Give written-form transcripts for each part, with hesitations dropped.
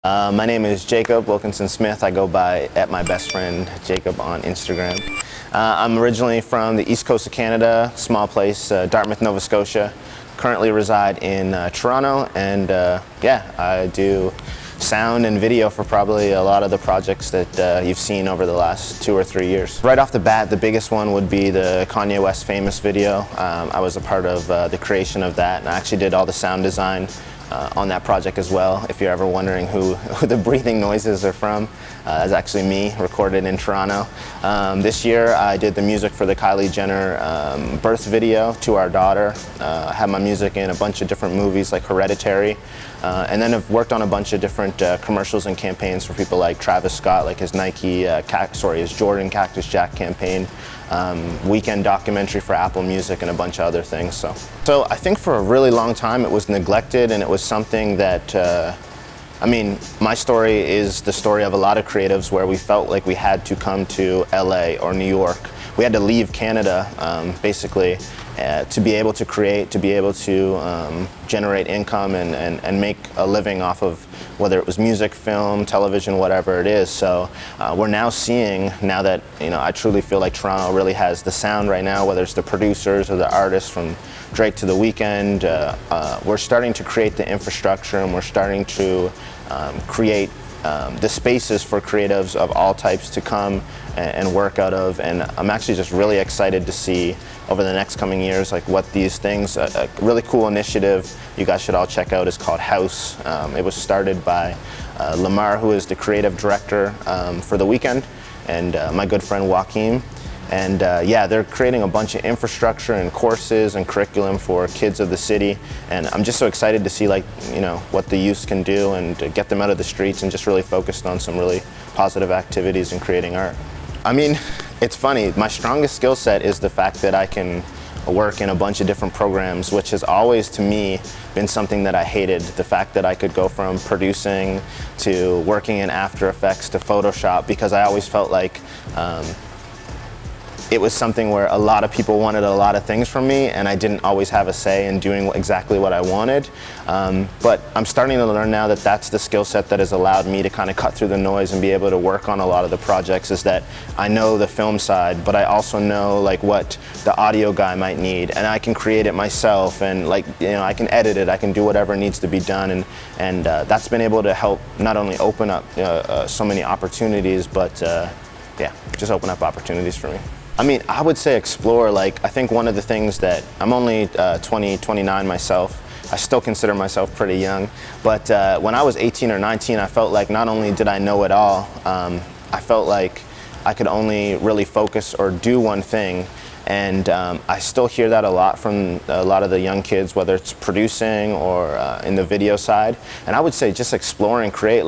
My name is Jacob Wilkinson Smith. I go by at MyBestFriendJacob on Instagram. I'm originally from the east coast of Canada, small place, Dartmouth, Nova Scotia. Currently reside in Toronto, and yeah, I do sound and video for probably a lot of the projects that you've seen over the last 2 or 3 years. Right off the bat, the biggest one would be the Kanye West Famous video. I was a part of the creation of that, and I actually did all the sound design on that project as well. If you're ever wondering who the breathing noises are from, it's actually me, recorded in Toronto. This year I did the music for the Kylie Jenner birth video to our daughter. I had my music in a bunch of different movies like Hereditary, and then I've worked on a bunch of different commercials and campaigns for people like Travis Scott, like his his Jordan Cactus Jack campaign, Weeknd documentary for Apple Music, and a bunch of other things. So I think for a really long time it was neglected, and it was something that, I mean, my story is the story of a lot of creatives where we felt like we had to come to LA or New York. We had to leave Canada, basically, to be able to create, to be able to generate income and make a living off of whether it was music, film, television, whatever it is. So we're now seeing, now that I truly feel like Toronto really has the sound right now, whether it's the producers or the artists from Drake to the Weeknd, we're starting to create the infrastructure, and we're starting to create the spaces for creatives of all types to come and work out of. And I'm actually just really excited to see over the next coming years like what these things, a really cool initiative you guys should all check out is called House. It was started by Lamar, who is the creative director for the Weeknd, and my good friend Joaquin. And yeah, they're creating a bunch of infrastructure and courses and curriculum for kids of the city. And I'm just so excited to see what the youth can do and to get them out of the streets and just really focused on some really positive activities and creating art. I mean, it's funny, my strongest skill set is the fact that I can work in a bunch of different programs, which has always, to me, been something that I hated. The fact that I could go from producing to working in After Effects to Photoshop, because I always felt like it was something where a lot of people wanted a lot of things from me, and I didn't always have a say in doing exactly what I wanted. But I'm starting to learn now that that's the skill set that has allowed me to kind of cut through the noise and be able to work on a lot of the projects, is that I know the film side, but I also know what the audio guy might need, and I can create it myself, and I can edit it, I can do whatever needs to be done, and that's been able to help not only open up so many opportunities, but yeah, just open up opportunities for me. I mean, I would say explore. I think one of the things that, I'm only 29 myself. I still consider myself pretty young. But when I was 18 or 19, I felt like not only did I know it all, I felt like I could only really focus or do one thing. And I still hear that a lot from a lot of the young kids, whether it's producing or in the video side. And I would say just explore and create.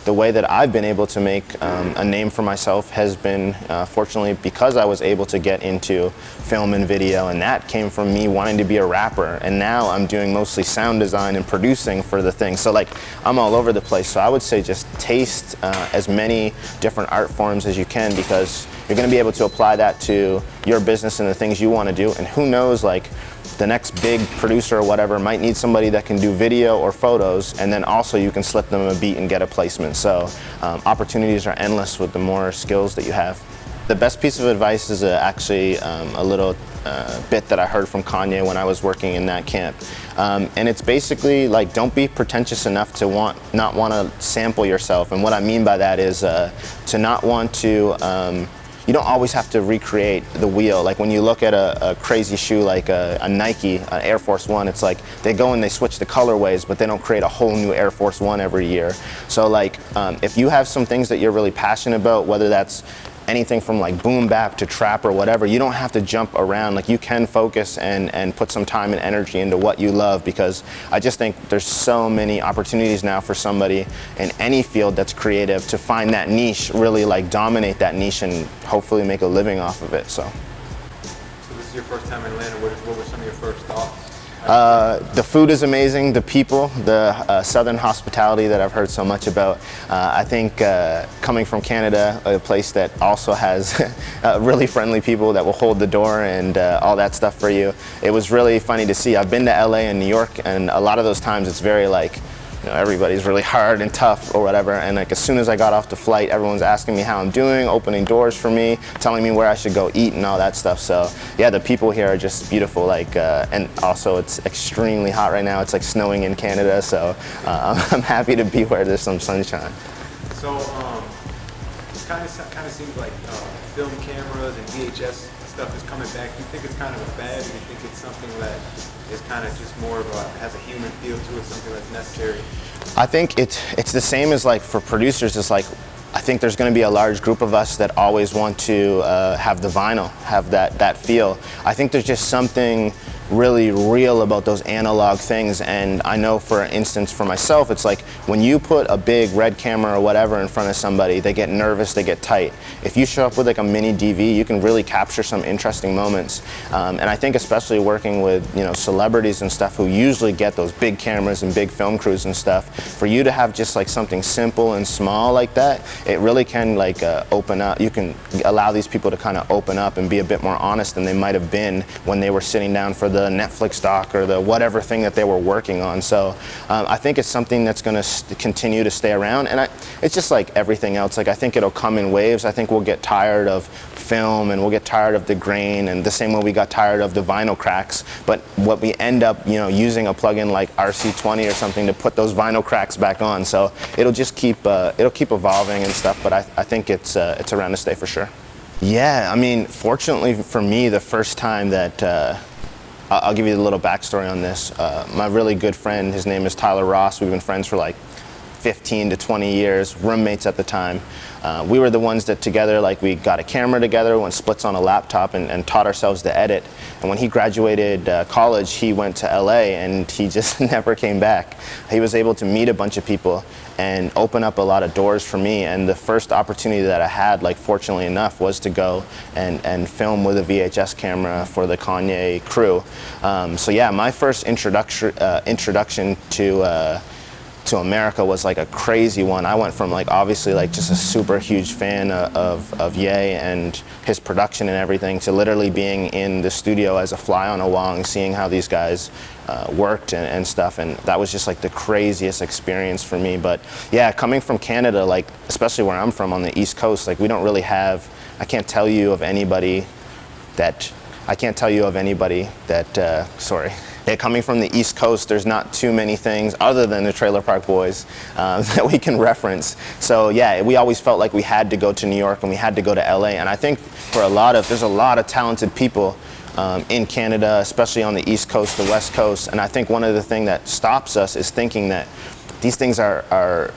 The way that I've been able to make a name for myself has been, fortunately, because I was able to get into film and video, and that came from me wanting to be a rapper. And now I'm doing mostly sound design and producing for the thing. So I'm all over the place. So I would say just taste as many different art forms as you can, because you're going to be able to apply that to your business and the things you want to do. And who knows, the next big producer or whatever might need somebody that can do video or photos, and then also you can slip them a beat and get a placement. So opportunities are endless with the more skills that you have. The best piece of advice is actually a little bit that I heard from Kanye when I was working in that camp. And it's basically don't be pretentious enough to not want to sample yourself. And what I mean by that is to not want to, you don't always have to recreate the wheel. When you look at a crazy shoe like a Nike, an Air Force One, it's they go and they switch the colorways, but they don't create a whole new Air Force One every year. So if you have some things that you're really passionate about, whether that's anything from boom bap to trap or whatever, you don't have to jump around. You can focus and put some time and energy into what you love, because I just think there's so many opportunities now for somebody in any field that's creative to find that niche, really dominate that niche and hopefully make a living off of it. So this is your first time in Atlanta. What were some of your first thoughts? The food is amazing, the people, the southern hospitality that I've heard so much about. I think coming from Canada, a place that also has really friendly people that will hold the door and all that stuff for you, it was really funny to see. I've been to LA and New York, and a lot of those times it's very everybody's really hard and tough or whatever. And like as soon as I got off the flight, everyone's asking me how I'm doing, opening doors for me, telling me where I should go eat and all that stuff. So yeah, the people here are just beautiful. Like and also it's extremely hot right now. It's like snowing in Canada, so I'm happy to be where there's some sunshine. So it kind of seems like film cameras and VHS stuff is coming back. Do you think it's kind of a fad, or do you think it's something that is kind of just more of has a human feel to it, something that's necessary? I think it's the same as like for producers. It's like I think there's going to be a large group of us that always want to have the vinyl, have that feel. I think there's just something really real about those analog things, and I know for instance for myself it's like when you put a big red camera or whatever in front of somebody, they get nervous, they get tight. If you show up with like a mini DV, you can really capture some interesting moments, and I think especially working with celebrities and stuff who usually get those big cameras and big film crews and stuff, for you to have just like something simple and small like that, it really can like open up. You can allow these people to kind of open up and be a bit more honest than they might have been when they were sitting down for the Netflix doc or the whatever thing that they were working on. So I think it's something that's going to continue to stay around, and it's just like everything else. Like I think it'll come in waves. I think we'll get tired of film and we'll get tired of the grain, and the same way we got tired of the vinyl cracks. But what we end up using a plugin like RC20 or something to put those vinyl cracks back on. So it'll just keep evolving and stuff. But I think it's around to stay for sure. Yeah, I mean, fortunately for me, the first time that I'll give you a little backstory on this. My really good friend, his name is Tyler Ross. We've been friends for like 15 to 20 years, roommates at the time. We were the ones that together, like we got a camera together, went splits on a laptop and taught ourselves to edit. And when he graduated college, he went to LA and he just never came back. He was able to meet a bunch of people and open up a lot of doors for me. And the first opportunity that I had, like fortunately enough, was to go and film with a VHS camera for the Kanye crew. So yeah, my first introduction to America was like a crazy one. I went from like obviously like just a super huge fan of Ye and his production and everything to literally being in the studio as a fly on a wall and seeing how these guys worked and stuff, and that was just like the craziest experience for me. But yeah, coming from Canada, like especially where I'm from on the East Coast, like we don't really have, I can't tell you of anybody that sorry. Yeah, coming from the East Coast, there's not too many things other than the Trailer Park Boys that we can reference. So yeah, we always felt like we had to go to New York and we had to go to LA. And I think there's a lot of talented people in Canada, especially on the East Coast, the West Coast. And I think one of the things that stops us is thinking that these things are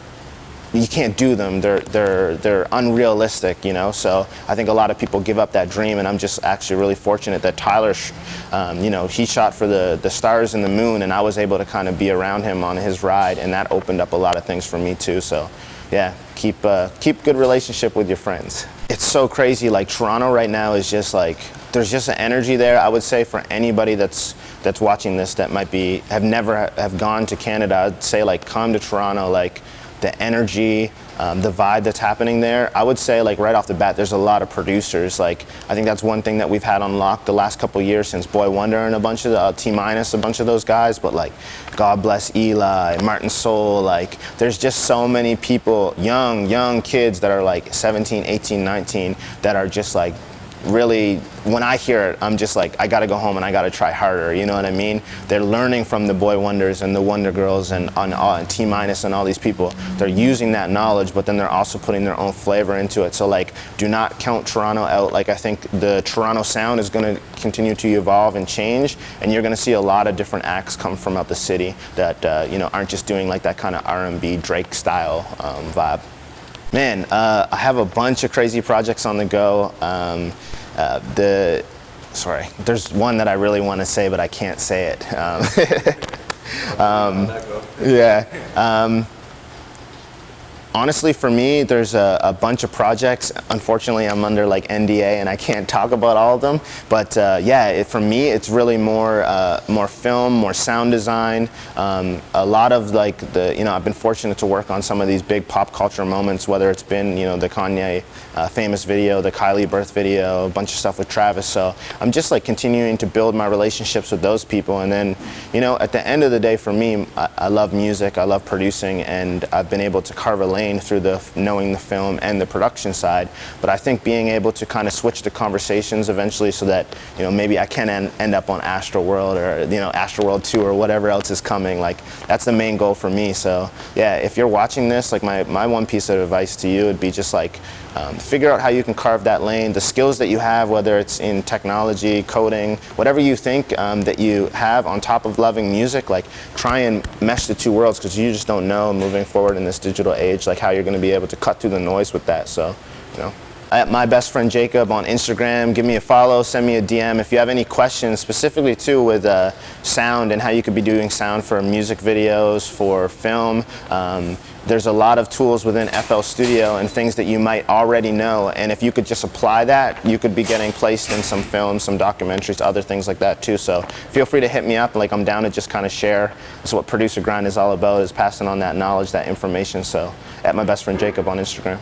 you can't do them. They're unrealistic, So I think a lot of people give up that dream, and I'm just actually really fortunate that Tyler, he shot for the Stars and the Moon, and I was able to kind of be around him on his ride, and that opened up a lot of things for me too. So yeah, keep good relationship with your friends. It's so crazy. Like Toronto right now is just like, there's just an energy there. I would say for anybody that's watching this that might have gone to Canada, I'd say like come to Toronto. Like the energy, the vibe that's happening there. I would say like right off the bat, there's a lot of producers. Like I think that's one thing that we've had unlocked the last couple of years since Boy Wonder and a bunch of T-minus, a bunch of those guys. But like God Bless Eli, Martin Soul, like there's just so many people, young kids that are like 17, 18, 19 that are just like really, when I hear it, I'm just like, I gotta go home and I gotta try harder, you know what I mean? They're learning from the Boy Wonders and the Wonder Girls and T-minus and all these people. They're using that knowledge, but then they're also putting their own flavor into it. So like, do not count Toronto out. Like I think the Toronto sound is gonna continue to evolve and change, and you're gonna see a lot of different acts come from out the city that aren't just doing like that kind of R&B Drake style vibe. Man, I have a bunch of crazy projects on the go. There's one that I really want to say, but I can't say it. Honestly, for me, there's a bunch of projects. Unfortunately, I'm under like NDA and I can't talk about all of them. But yeah, for me, it's really more film, more sound design. A lot of like I've been fortunate to work on some of these big pop culture moments, whether it's been the Kanye famous video, the Kylie birth video, a bunch of stuff with Travis. So I'm just like continuing to build my relationships with those people. And then, at the end of the day, for me, I love music, I love producing, and I've been able to carve a lane through knowing the film and the production side. But I think being able to kind of switch the conversations eventually so that maybe I can end up on Astroworld or Astroworld 2 or whatever else is coming. Like, that's the main goal for me. So yeah, if you're watching this, like my one piece of advice to you would be just like figure out how you can carve that lane, the skills that you have, whether it's in technology, coding, whatever you think that you have on top of loving music. Like, try and mesh the two worlds, because you just don't know moving forward in this digital age like how you're going to be able to cut through the noise with that. So at MyBestFriendJacob on Instagram, give me a follow, send me a DM if you have any questions specifically too with sound and how you could be doing sound for music videos, for film. There's a lot of tools within FL Studio and things that you might already know, and if you could just apply that, you could be getting placed in some films, some documentaries, other things like that too. So feel free to hit me up. Like, I'm down to just kind of share. That's what Producer Grind is all about, is passing on that knowledge, that information. So at MyBestFriendJacob on Instagram.